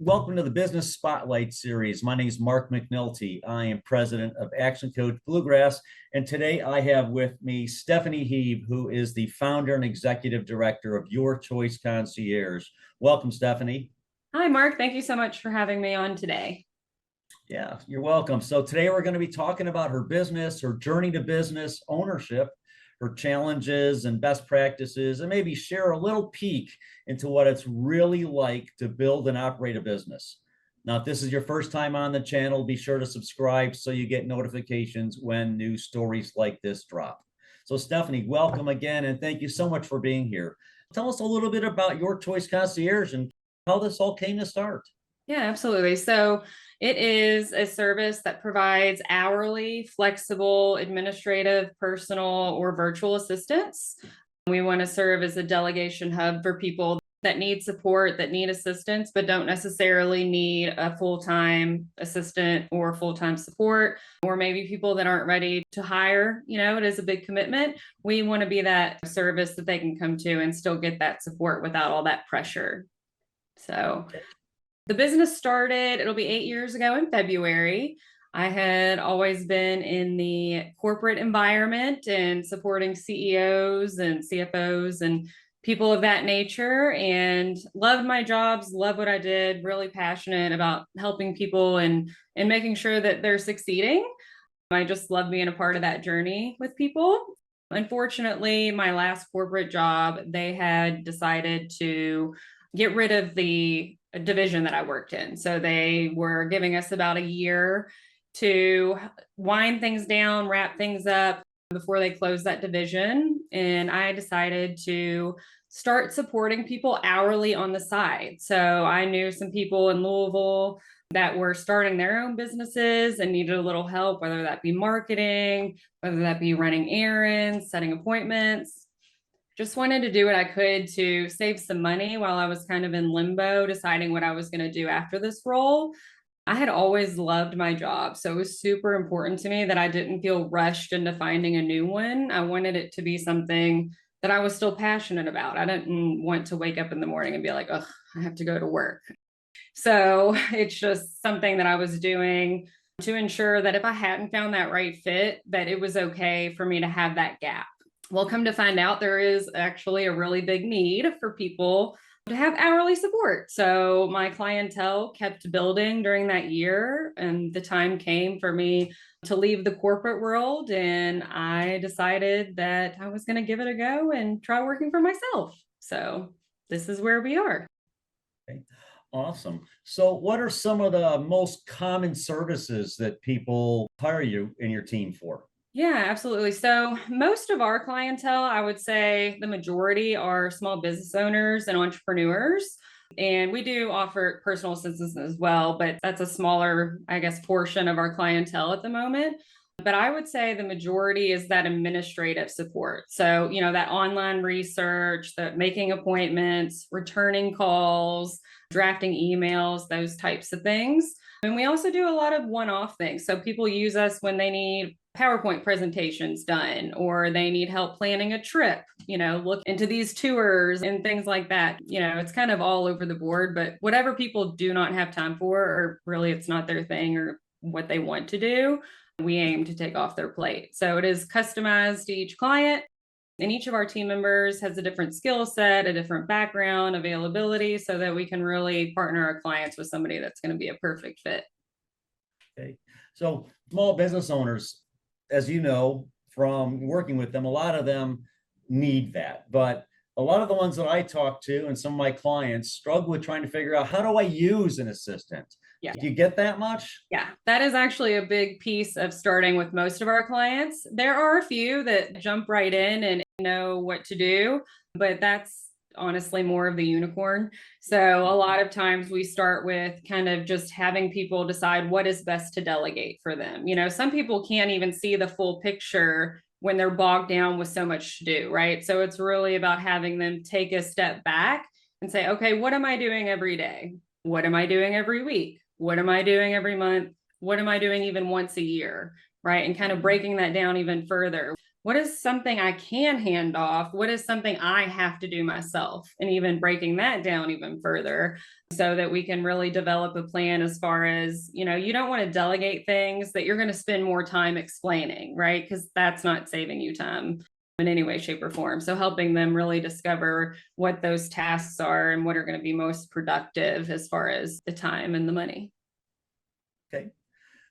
Welcome to the Business Spotlight Series. My name is Mark McNulty. I am president of Action Coach Bluegrass. And today I have with me Stephanie Heeb, who is the founder and executive director of YourChoice Concierge. Welcome, Stephanie. Hi, Mark. Thank you so much for having me on today. Yeah, you're welcome. So today we're going to be talking about her business, her journey to business ownership, her challenges and best practices, and maybe share a little peek into what it's really like to build and operate a business. Now, if this is your first time on the channel, be sure to subscribe so you get notifications when new stories like this drop. So Stephanie, welcome again, and thank you so much for being here. Tell us a little bit about YourChoice Concierge and how this all came to start. Yeah, absolutely. So it is a service that provides hourly, flexible, administrative, personal, or virtual assistance. We want to serve as a delegation hub for people that need support, that need assistance, but don't necessarily need a full-time assistant or full-time support, or maybe people that aren't ready to hire. It is a big commitment. We want to be that service that they can come to and still get that support without all that pressure. So the business started, it'll be 8 years ago in February. I had always been in the corporate environment and supporting CEOs and CFOs and people of that nature, and loved my jobs, loved what I did, really passionate about helping people and making sure that they're succeeding. I just love being a part of that journey with people. Unfortunately, my last corporate job, they had decided to get rid of the division that I worked in. So they were giving us about a year to wind things down, wrap things up before they closed that division. And I decided to start supporting people hourly on the side. So I knew some people in Louisville that were starting their own businesses and needed a little help, whether that be marketing, whether that be running errands, setting appointments. Just wanted to do what I could to save some money while I was kind of in limbo, deciding what I was going to do after this role. I had always loved my job, so it was super important to me that I didn't feel rushed into finding a new one. I wanted it to be something that I was still passionate about. I didn't want to wake up in the morning and be like, oh, I have to go to work. So it's just something that I was doing to ensure that if I hadn't found that right fit, that it was okay for me to have that gap. Well, come to find out, there is actually a really big need for people to have hourly support. So my clientele kept building during that year, and the time came for me to leave the corporate world, and I decided that I was going to give it a go and try working for myself. So this is where we are. Okay. Awesome. So what are some of the most common services that people hire you and your team for? Yeah, absolutely. So most of our clientele, I would say the majority are small business owners and entrepreneurs. And we do offer personal assistance as well, but that's a smaller, I guess, portion of our clientele at the moment. But I would say the majority is that administrative support. So, that online research, that making appointments, returning calls, drafting emails, those types of things. And we also do a lot of one-off things. So people use us when they need PowerPoint presentations done, or they need help planning a trip, look into these tours and things like that. It's kind of all over the board, but whatever people do not have time for, or really it's not their thing or what they want to do, we aim to take off their plate. So it is customized to each client, and each of our team members has a different skill set, a different background, availability, so that we can really partner our clients with somebody that's going to be a perfect fit. Okay. So small business owners, as you know, from working with them, a lot of them need that. But a lot of the ones that I talk to and some of my clients struggle with trying to figure out, how do I use an assistant? Yeah. Do you get that much? Yeah, that is actually a big piece of starting with most of our clients. There are a few that jump right in and know what to do, but that's honestly more of the unicorn. So a lot of times we start with kind of just having people decide what is best to delegate for them. Some people can't even see the full picture when they're bogged down with so much to do, right? So it's really about having them take a step back and say, okay, what am I doing every day? What am I doing every week? What am I doing every month? What am I doing even once a year? Right? And kind of breaking that down even further. what is something I can hand off? What is something I have to do myself? And even breaking that down even further so that we can really develop a plan as far as, you don't want to delegate things that you're going to spend more time explaining, right? Because that's not saving you time in any way, shape, or form. So helping them really discover what those tasks are and what are going to be most productive as far as the time and the money. Okay.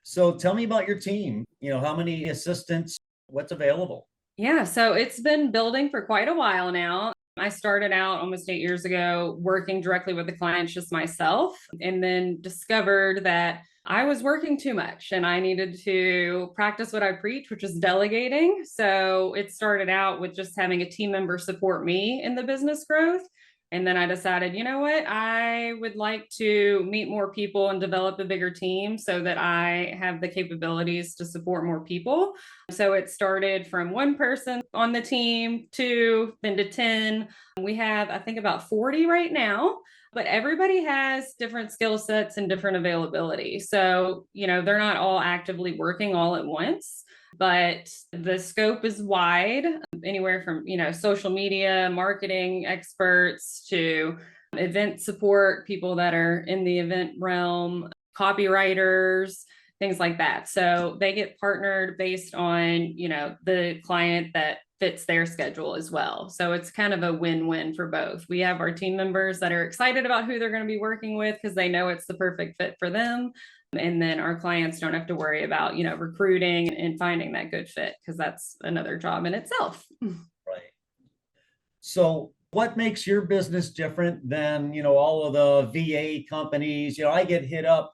So tell me about your team. How many assistants, what's available? Yeah, so it's been building for quite a while now. I started out almost 8 years ago working directly with the clients just myself, and then discovered that I was working too much and I needed to practice what I preach, which is delegating. So it started out with just having a team member support me in the business growth. And then I decided, you know what, I would like to meet more people and develop a bigger team so that I have the capabilities to support more people. So it started from one person on the team, two, then to 10. We have, I think, about 40 right now, but everybody has different skill sets and different availability. So, they're not all actively working all at once, but the scope is wide, anywhere from, social media, marketing experts to event support, people that are in the event realm, copywriters, things like that. So they get partnered based on, the client that fits their schedule as well. So it's kind of a win-win for both. We have our team members that are excited about who they're going to be working with because they know it's the perfect fit for them. And then our clients don't have to worry about, recruiting and finding that good fit because that's another job in itself. Right. So what makes your business different than, all of the VA companies? I get hit up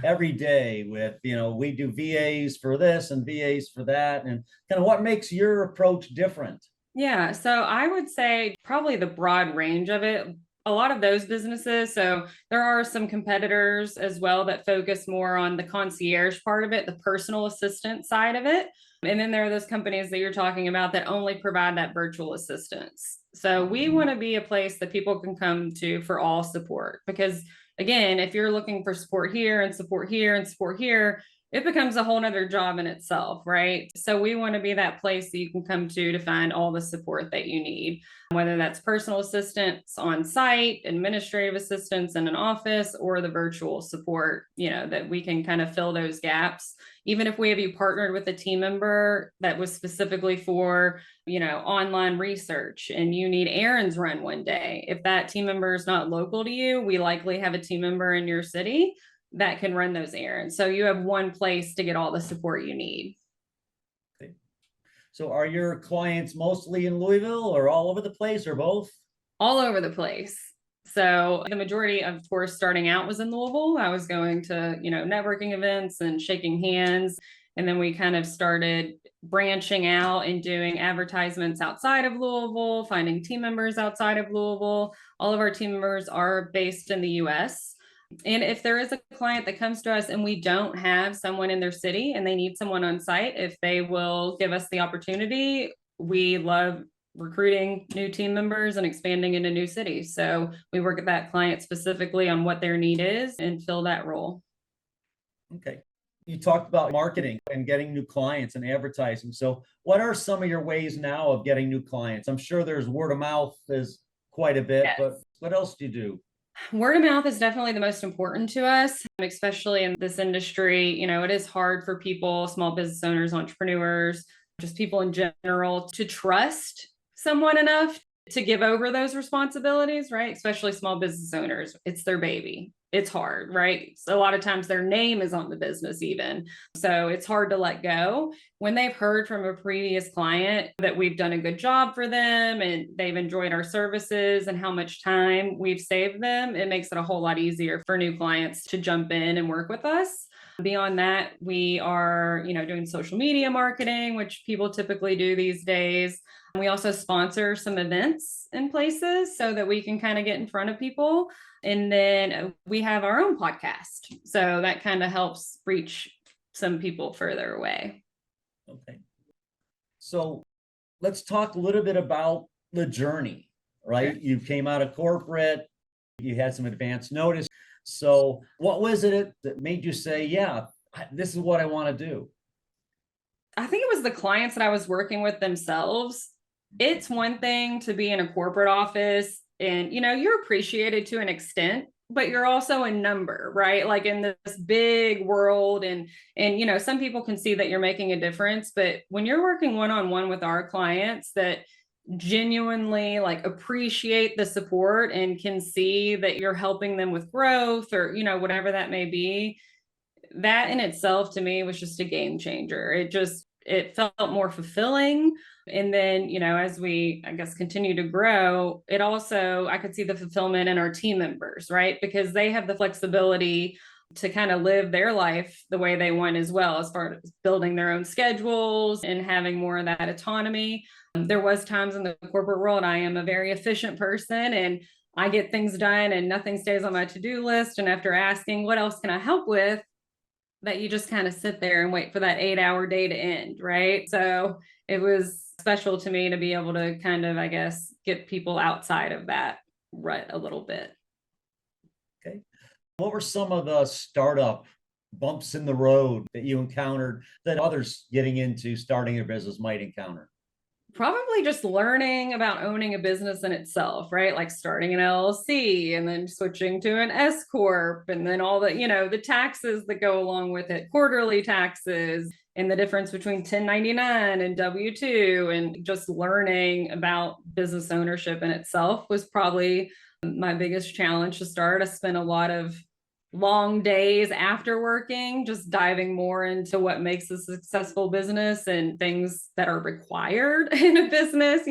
every day with, we do VAs for this and VAs for that. And kind of what makes your approach different? Yeah, so I would say probably the broad range of it. A lot of those businesses, so there are some competitors as well that focus more on the concierge part of it, the personal assistant side of it. And then there are those companies that you're talking about that only provide that virtual assistance. So we want to be a place that people can come to for all support because, again, if you're looking for support here and support here and support here, it becomes a whole nother job in itself, right? So we want to be that place that you can come to find all the support that you need, whether that's personal assistance on site, administrative assistance in an office, or the virtual support, that we can kind of fill those gaps. Even if we have you partnered with a team member that was specifically for, online research and you need errands run one day, if that team member is not local to you, we likely have a team member in your city that can run those errands. So you have one place to get all the support you need. Okay. So are your clients mostly in Louisville or all over the place or both? All over the place. So the majority, of course, starting out was in Louisville. I was going to, networking events and shaking hands. And then we kind of started branching out and doing advertisements outside of Louisville, finding team members outside of Louisville. All of our team members are based in the US. And if there is a client that comes to us and we don't have someone in their city and they need someone on site, if they will give us the opportunity, we love recruiting new team members and expanding into new cities. So we work with that client specifically on what their need is and fill that role. Okay. You talked about marketing and getting new clients and advertising. So what are some of your ways now of getting new clients? I'm sure there's word of mouth is quite a bit, Yes. but what else do you do? Word of mouth is definitely the most important to us, especially in this industry. It is hard for people, small business owners, entrepreneurs, just people in general to trust someone enough to give over those responsibilities, right? Especially small business owners. It's their baby. It's hard, right? So a lot of times their name is on the business even. So it's hard to let go. When they've heard from a previous client that we've done a good job for them and they've enjoyed our services and how much time we've saved them, it makes it a whole lot easier for new clients to jump in and work with us. Beyond that, we are, doing social media marketing, which people typically do these days. We also sponsor some events in places so that we can kind of get in front of people. And then we have our own podcast. So that kind of helps reach some people further away. Okay. So let's talk a little bit about the journey, right? Sure. You came out of corporate, you had some advance notice. So what was it that made you say, yeah, this is what I want to do? I think it was the clients that I was working with themselves. It's one thing to be in a corporate office and, you're appreciated to an extent, but you're also a number, right? Like in this big world and some people can see that you're making a difference, but when you're working one-on-one with our clients that genuinely like appreciate the support and can see that you're helping them with growth or, whatever that may be, that in itself to me was just a game changer. It felt more fulfilling. And then, as we, I guess, continue to grow, it also, I could see the fulfillment in our team members, right? Because they have the flexibility to kind of live their life the way they want as well, as far as building their own schedules and having more of that autonomy. There was times in the corporate world, I am a very efficient person and I get things done and nothing stays on my to-do list. And after asking, what else can I help with? That you just kind of sit there and wait for that 8-hour day to end, right? So it was special to me to be able to kind of, I guess, get people outside of that rut a little bit. Okay. What were some of the startup bumps in the road that you encountered that others getting into starting a business might encounter? Probably just learning about owning a business in itself, right? Like starting an LLC and then switching to an S corp and then all the taxes that go along with it, quarterly taxes, and the difference between 1099 and W-2, and just learning about business ownership in itself was probably my biggest challenge to start. I spent a lot of long days after working, just diving more into what makes a successful business and things that are required in a business,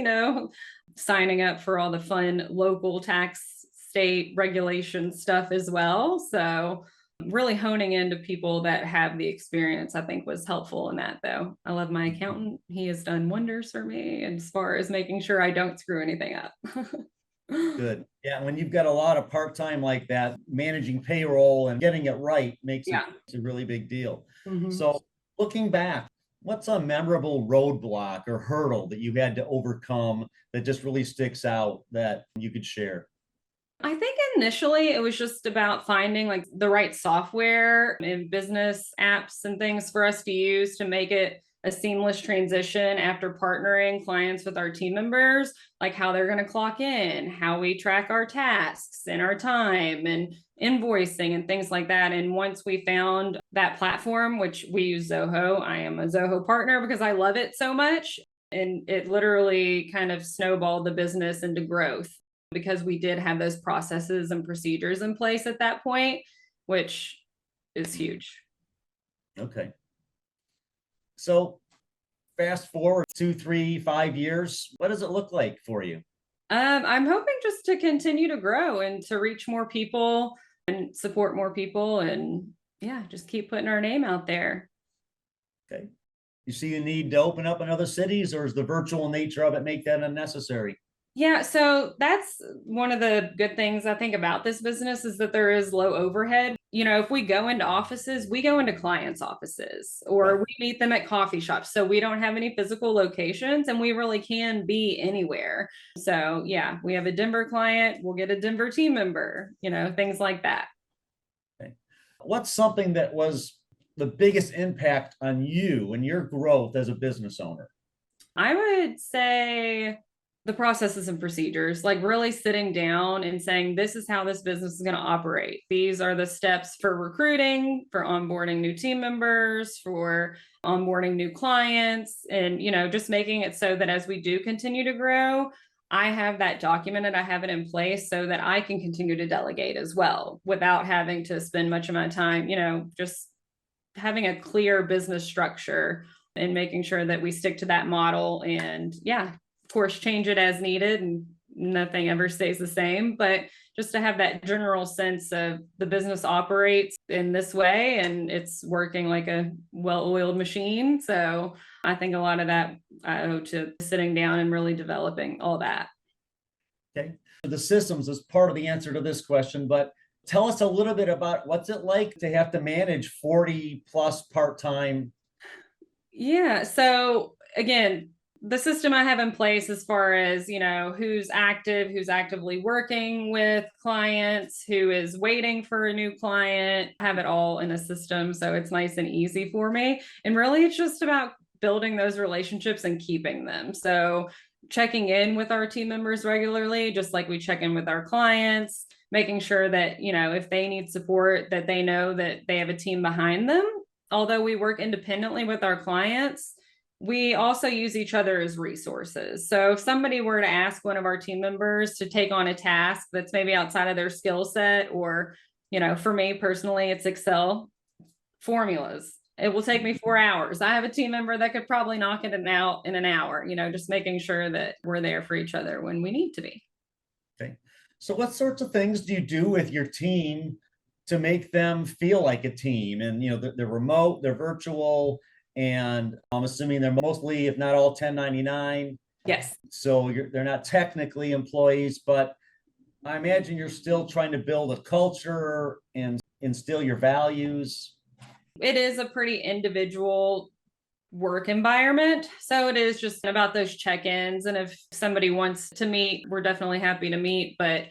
signing up for all the fun local tax state regulation stuff as well. So really honing into people that have the experience, I think was helpful in that though. I love my accountant. He has done wonders for me as far as making sure I don't screw anything up. Good. Yeah, when you've got a lot of part-time like that, managing payroll and getting it right makes Yeah. a really big deal. Mhm. So looking back, what's a memorable roadblock or hurdle that you had to overcome that just really sticks out that you could share? I think initially it was just about finding like the right software and business apps and things for us to use to make it a seamless transition after partnering clients with our team members, like how they're going to clock in, how we track our tasks and our time and invoicing and things like that. And once we found that platform, which we use Zoho, I am a Zoho partner because I love it so much. And it literally kind of snowballed the business into growth because we did have those processes and procedures in place at that point, which is huge. Okay. So fast forward 2, 3, 5 years, what does it look like for you? I'm hoping just to continue to grow and to reach more people and support more people and yeah, just keep putting our name out there. Okay. You see a need to open up in other cities, or is the virtual nature of it make that unnecessary? Yeah, so that's one of the good things I think about this business is that there is low overhead. If we go into offices, we go into clients' offices or Right. we meet them at coffee shops. So we don't have any physical locations and we really can be anywhere. So yeah, we have a Denver client, we'll get a Denver team member, things like that. Okay. What's something that was the biggest impact on you and your growth as a business owner? I would say the processes and procedures, like really sitting down and saying, this is how this business is going to operate. These are the steps for recruiting, for onboarding new team members, for onboarding new clients, and, just making it so that as we do continue to grow, I have that documented, I have it in place so that I can continue to delegate as well without having to spend much of my time, just having a clear business structure and making sure that we stick to that model and yeah, of course, change it as needed and nothing ever stays the same, but just to have that general sense of the business operates in this way and it's working like a well-oiled machine. So I think a lot of that I owe to sitting down and really developing all that. Okay. The systems is part of the answer to this question, but tell us a little bit about what's it like to have to manage 40 plus part-time. Yeah. So again, the system I have in place as far as, who's active, who's actively working with clients, who is waiting for a new client, have it all in a system. So it's nice and easy for me. And really, it's just about building those relationships and keeping them. So checking in with our team members regularly, just like we check in with our clients, making sure that, if they need support, that they know that they have a team behind them. Although we work independently with our clients, we also use each other as resources. So if somebody were to ask one of our team members to take on a task that's maybe outside of their skill set, or, for me personally, it's Excel formulas. It will take me 4 hours. I have a team member that could probably knock it out in an hour, just making sure that we're there for each other when we need to be. Okay. So what sorts of things do you do with your team to make them feel like a team? And, they're remote, they're virtual, and I'm assuming they're mostly, if not all, 1099. Yes. So they're not technically employees, but I imagine you're still trying to build a culture and instill your values. It is a pretty individual work environment. So it is just about those check-ins. And if somebody wants to meet, we're definitely happy to meet. But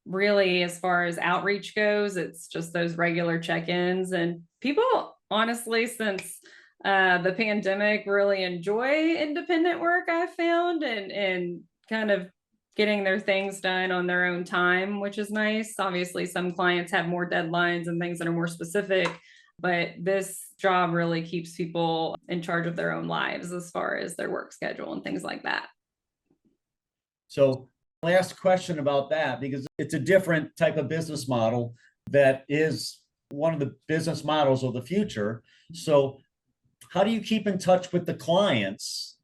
really, as far as outreach goes, it's just those regular check-ins. And people, honestly, since the pandemic, really enjoy independent work, I've found, and kind of getting their things done on their own time, which is nice. Obviously, some clients have more deadlines and things that are more specific, but this job really keeps people in charge of their own lives as far as their work schedule and things like that. So last question about that, because it's a different type of business model that is one of the business models of the future. So how do you keep in touch with the clients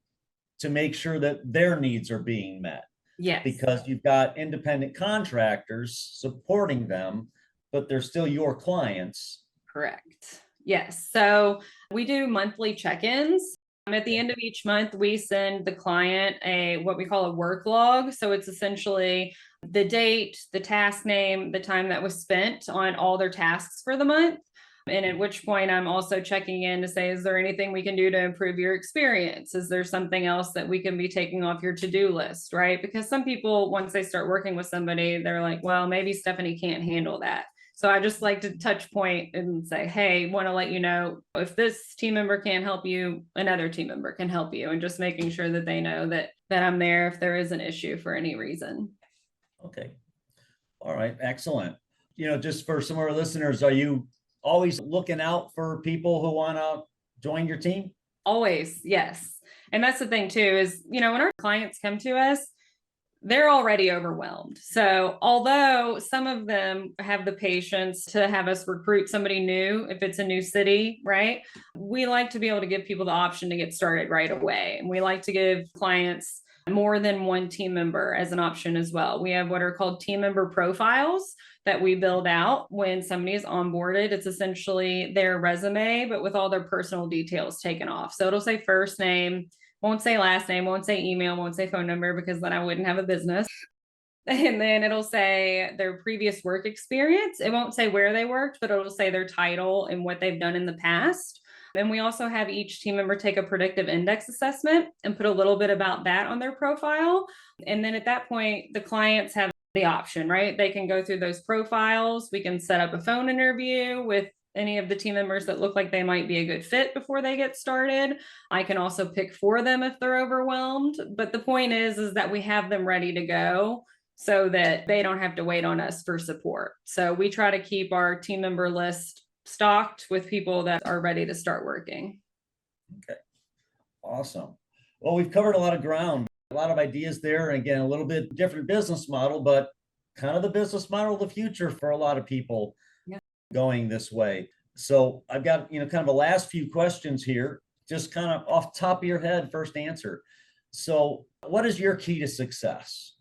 to make sure that their needs are being met? Yes. Because you've got independent contractors supporting them, but they're still your clients. Correct. Yes. So we do monthly check-ins. At the end of each month, we send the client what we call a work log. So it's essentially the date, the task name, the time that was spent on all their tasks for the month. And at which point I'm also checking in to say, is there anything we can do to improve your experience? Is there something else that we can be taking off your to-do list, right? Because some people, once they start working with somebody, they're like, well, maybe Stephanie can't handle that. So I just like to touch point and say, hey, want to let you know, if this team member can't help you, another team member can help you, and just making sure that they know that I'm there if there is an issue for any reason. Okay. All right. Excellent. Just for some of our listeners, are you always looking out for people who want to join your team? Always. Yes. And that's the thing too, is, when our clients come to us, they're already overwhelmed. So although some of them have the patience to have us recruit somebody new, if it's a new city, right? We like to be able to give people the option to get started right away. And we like to give clients more than one team member as an option as well. We have what are called team member profiles that we build out when somebody is onboarded. It's essentially their resume, but with all their personal details taken off. So it'll say first name, won't say last name, won't say email, won't say phone number, because then I wouldn't have a business. And then it'll say their previous work experience. It won't say where they worked, but it'll say their title and what they've done in the past. And we also have each team member take a predictive index assessment and put a little bit about that on their profile. And then at that point, the clients have the option, right? They can go through those profiles. We can set up a phone interview with any of the team members that look like they might be a good fit before they get started. I can also pick for them if they're overwhelmed. But the point is that we have them ready to go so that they don't have to wait on us for support. So we try to keep our team member list stocked with people that are ready to start working. Okay. Awesome. Well, we've covered a lot of ground, a lot of ideas there. And again, a little bit different business model, but kind of the business model of the future for a lot of people going this way. So I've got, kind of a last few questions here, just kind of off the top of your head, first answer. So what is your key to success?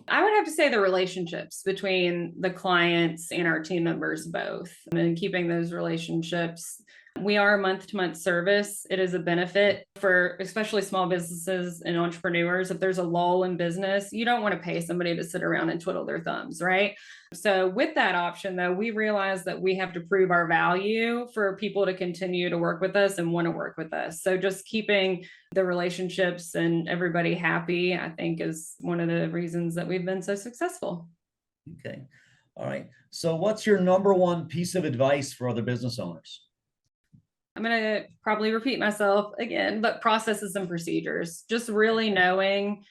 I would have to say the relationships between the clients and our team members both, and keeping those relationships. We are a month-to-month service. It is a benefit for especially small businesses and entrepreneurs. If there's a lull in business, you don't want to pay somebody to sit around and twiddle their thumbs, right? So with that option, though, we realize that we have to prove our value for people to continue to work with us and want to work with us. So just keeping the relationships and everybody happy, I think, is one of the reasons that we've been so successful. Okay. All right. So what's your number one piece of advice for other business owners? I'm going to probably repeat myself again, but processes and procedures, just really knowing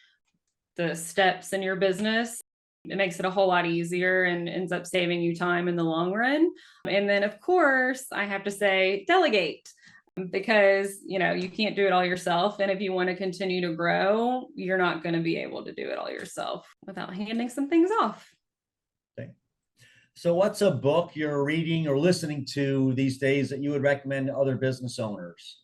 the steps in your business. It makes it a whole lot easier and ends up saving you time in the long run. And then, of course, I have to say, delegate, because you can't do it all yourself. And if you want to continue to grow, you're not going to be able to do it all yourself without handing some things off. Okay. So what's a book you're reading or listening to these days that you would recommend to other business owners?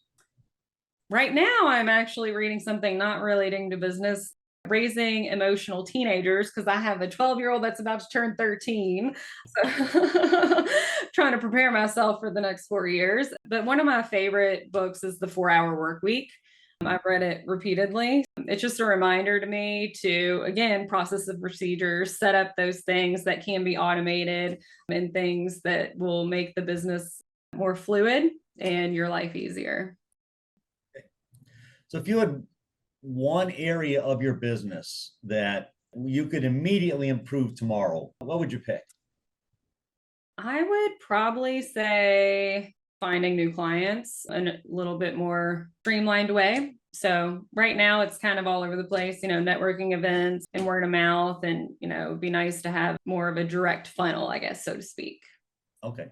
Right now, I'm actually reading something not relating to business, raising emotional teenagers, because I have a 12-year-old that's about to turn 13. So trying to prepare myself for the next 4 years. But one of my favorite books is The 4-Hour Work Week. I've read it repeatedly. It's just a reminder to me to, again, process the procedures, set up those things that can be automated and things that will make the business more fluid and your life easier. So if you had one area of your business that you could immediately improve tomorrow, what would you pick? I would probably say finding new clients in a little bit more streamlined way. So right now it's kind of all over the place, networking events and word of mouth. And, it'd be nice to have more of a direct funnel, I guess, so to speak. Okay.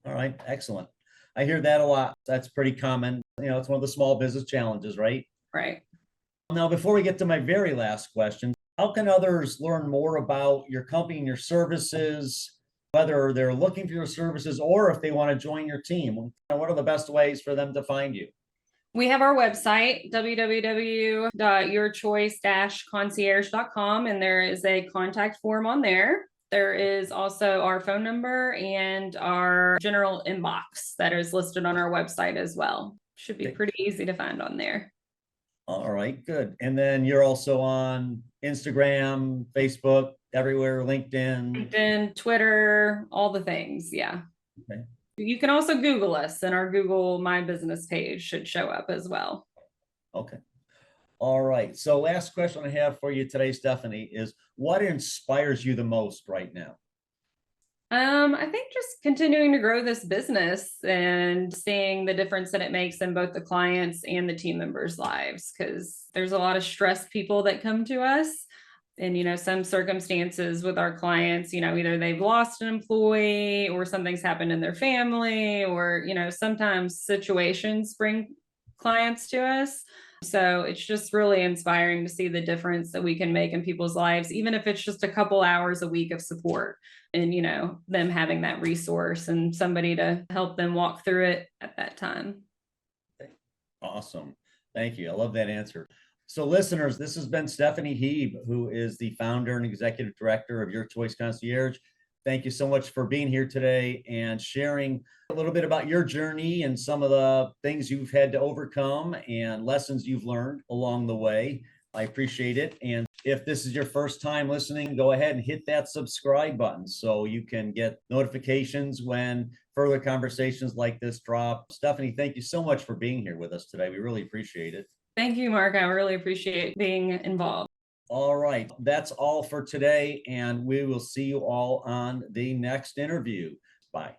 All right. Excellent. I hear that a lot. That's pretty common. It's one of the small business challenges, right? Right. Now, before we get to my very last question, how can others learn more about your company and your services, whether they're looking for your services or if they want to join your team? What are the best ways for them to find you? We have our website, www.yourchoice-concierge.com, and there is a contact form on there. There is also our phone number and our general inbox that is listed on our website as well. Should be pretty easy to find on there. All right, good. And then you're also on Instagram, Facebook, everywhere, LinkedIn, Twitter, all the things. Yeah. Okay. You can also Google us, and our Google My Business page should show up as well. Okay. All right. So last question I have for you today, Stephanie, is what inspires you the most right now? I think just continuing to grow this business and seeing the difference that it makes in both the clients and the team members' lives, because there's a lot of stressed people that come to us. And, some circumstances with our clients, either they've lost an employee or something's happened in their family, or, sometimes situations bring clients to us. So it's just really inspiring to see the difference that we can make in people's lives, even if it's just a couple hours a week of support and, them having that resource and somebody to help them walk through it at that time. Awesome. Thank you. I love that answer. So listeners, this has been Stephanie Heeb, who is the founder and executive director of YourChoice Concierge. Thank you so much for being here today and sharing a little bit about your journey and some of the things you've had to overcome and lessons you've learned along the way. I appreciate it. And if this is your first time listening, go ahead and hit that subscribe button so you can get notifications when further conversations like this drop. Stephanie, thank you so much for being here with us today. We really appreciate it. Thank you, Mark. I really appreciate being involved. All right. That's all for today. And we will see you all on the next interview. Bye.